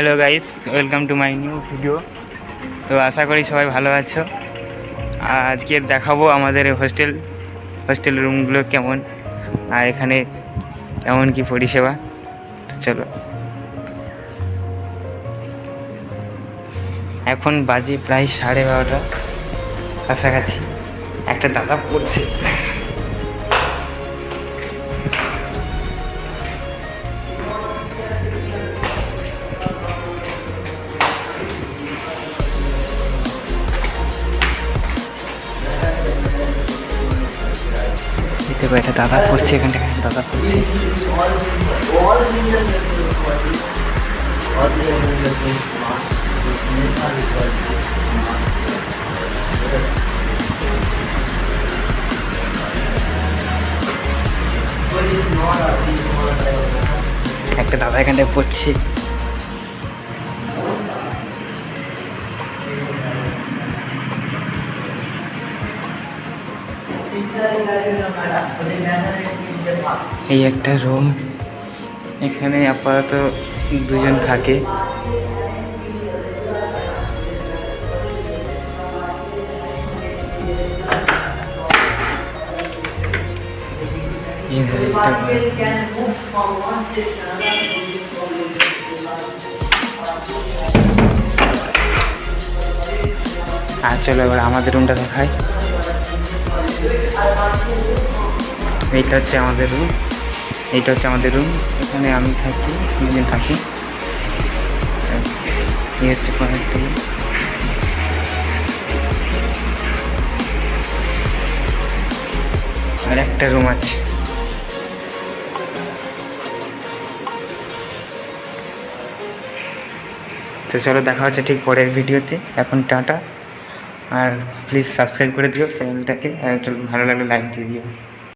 Hello guys, welcome to my new video. তো আশা করি সবাই ভালো আছো। আজকে দেখাবো আমাদের হোস্টেল রুমগুলো কেমন, আর এখানে কেমন কি পরিষেবা। তো চলো, এখন বাজে প্রায় 12:30 কাছাকাছি। একটা দাদা পড়ছে। একটা দাদা পড়ছে, এখান থেকে দাদা পড়ছে। একটা দাদা এখানটায় পড়ছে। এই একটা রুম, এখানে আপাতত দুজন থাকে। আর চলো এবার আমাদের রুমটা দেখায়। এইটা হচ্ছে আমাদের রুম। এখানে আমি থাকি, দুজন থাকি। এই হচ্ছে কয়েকটা রুম। আর একটা রুম আছে। তো চলো, দেখা হচ্ছে ঠিক পরের ভিডিওতে। এখন টাটা। আর প্লিজ সাবস্ক্রাইব করে দিও চ্যানেলটাকে, আর একটু ভালো লাগলে লাইক দিয়ে দিও।